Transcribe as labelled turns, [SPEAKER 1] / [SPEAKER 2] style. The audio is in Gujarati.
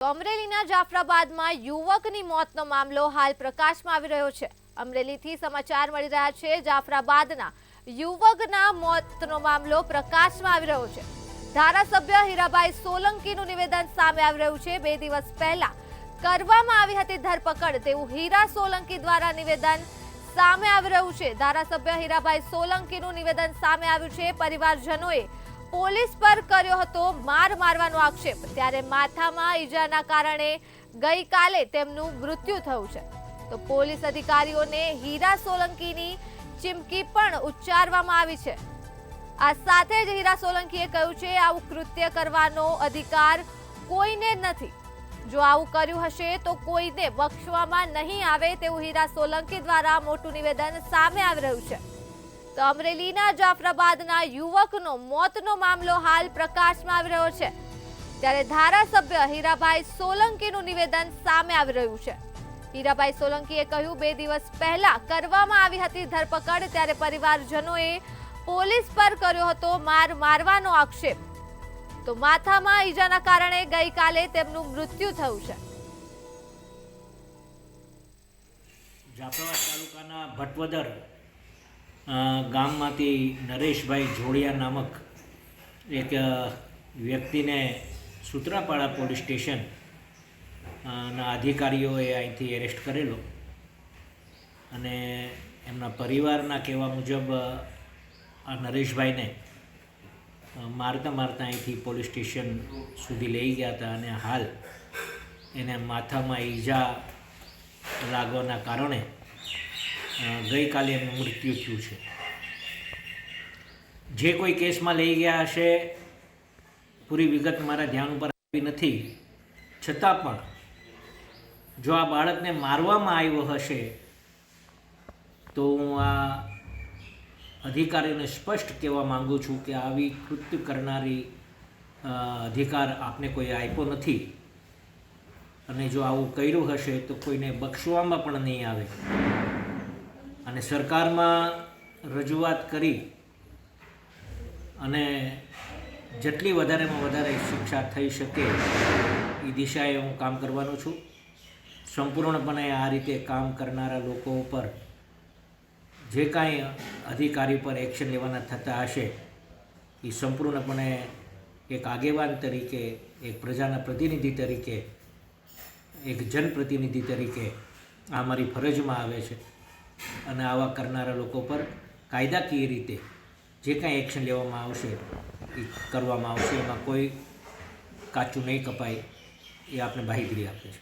[SPEAKER 1] અમરેલીના જાફરાબાદમાં યુવકની મોતનો મામલો હાલ પ્રકાશમાં આવી રહ્યો છે। અમરેલીથી સમાચાર મળી રહ્યા છે। જાફરાબાદના યુવકના મોતનો મામલો પ્રકાશમાં આવી રહ્યો છે। ધારાસભ્ય હીરાભાઈ સોલંકીનું નિવેદન સામે આવી રહ્યું છે। 2 દિવસ પહેલા કરવામાં આવી હતી ધરપકડ તેવું હીરા સોલંકી દ્વારા નિવેદન સામે આવી રહ્યું છે। ધારાસભ્ય હીરાભાઈ સોલંકીનું નિવેદન સામે આવ્યું છે। પરિવારજનોએ પોલીસ પર કર્યો હતો માર મારવાનો આક્ષેપ, ત્યારે માથામાં ઈજાના કારણે ગઈકાલે તેમનું મૃત્યુ થયું છે। તો પોલીસ અધિકારીઓને હીરા સોલંકીની ચીમકી પણ ઉચ્ચારવામાં આવી છે। આ સાથે જ હીરા સોલંકીએ કહ્યું છે આવું કૃત્ય કરવાનો અધિકાર કોઈને નથી। જો આવું કર્યું હશે તો કોઈને બક્ષવામાં નહીં આવે તેવું હીરા સોલંકી દ્વારા મોટું નિવેદન સામે આવી રહ્યું છે। તો અમરેલીના જાફરાબાદના યુવકનો મોતનો મામલો હાલ પ્રકાશમાં આવી રહ્યો છે, ત્યારે ધારાસભ્ય હીરાભાઈ સોલંકીનું નિવેદન સામે આવી રહ્યું છે। હીરાભાઈ સોલંકીએ કહ્યું 2 દિવસ પહેલા કરવામાં આવી હતી ધરપકડ, ત્યારે પરિવારજનોએ પોલીસ પર કર્યો હતો માર મારવાનો આક્ષેપ, તો માથામાં ઈજાના કારણે ગઈકાલે તેમનું મૃત્યુ થયું છે।
[SPEAKER 2] જાફરાબાદ તાલુકાના ભટવદર ગામમાંથી નરેશભાઈ જોડિયા નામક એક વ્યક્તિને સૂત્રાપાડા પોલીસ સ્ટેશન ના અધિકારીઓએ અહીંથી એરેસ્ટ કરેલો અને એમના પરિવારના કહેવા મુજબ આ નરેશભાઈને મારતા અહીંથી પોલીસ સ્ટેશન સુધી લઈ ગયા હતા અને હાલ એને માથામાં ઈજા લાગવાના કારણે ગઈકાલે એમનું મૃત્યુ થયું છે। જે કોઈ કેસમાં લઈ ગયા હશે પૂરી વિગત મારા ધ્યાન ઉપર આવી નથી, છતાં પણ જો આ બાળકને મારવામાં આવ્યો હશે તો હું આ અધિકારીને સ્પષ્ટ કહેવા માગું છું કે આવી કૃત્ય કરનારી અધિકાર આપને કોઈ આપ્યો નથી અને જો આવું કર્યું હશે તો કોઈને બક્ષવામાં પણ નહીં આવે અને સરકારમાં રજૂઆત કરી અને જેટલી વધારેમાં વધારે શિક્ષા થઈ શકે એ દિશાએ હું કામ કરવાનો છું। સંપૂર્ણપણે આ રીતે કામ કરનારા લોકો ઉપર જે કાંઈ અધિકારી પર એક્શન લેવાના થતા હશે એ સંપૂર્ણપણે એક આગેવાન તરીકે, એક પ્રજાના પ્રતિનિધિ તરીકે, એક જનપ્રતિનિધિ તરીકે આ મારી ફરજમાં આવે છે અને આવા કરનારા લોકો પર કાયદાકીય રીતે જે કાંઈ એક્શન લેવામાં આવશે એ કરવામાં આવશે। એમાં કોઈ કાચું નહીં કપાય એ આપણે બાંહેધરી આપે છે।